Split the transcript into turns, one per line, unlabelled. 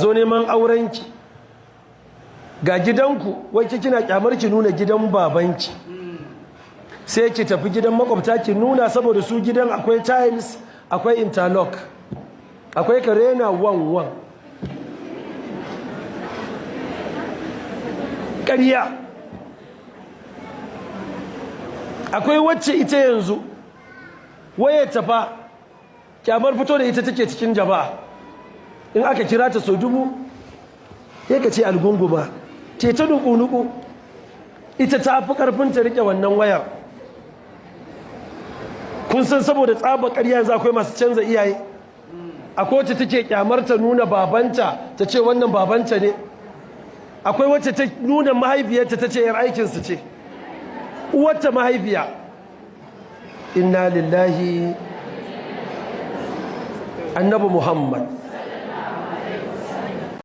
zo neman aurenki ga gidanku wacce kina kyamar ki nuna gidan babanki sai ki tafi gidan makwabta ki nuna saboda su gidan akwai tiles akwai interlock akwai karena wan ƙarya akwai wacce ita yanzu waye tafa kyamar fito da ita take cikin jama'a in aka kira ta sau dubu sai ka ce algunguma ce ta nuku-nuku ita ta fi karfin ta rike wannan wayar kun san saboda tsaba ƙarya yanzu akwai masu canza iyaye akwai wacce take kyamar ta nuna babanta ta ce wannan babanta ne akwai wacce ta nuna mahaifiyarta ta ce yar aikinsu ce uwarta mahaifiya inna lillahi annabi Muhammad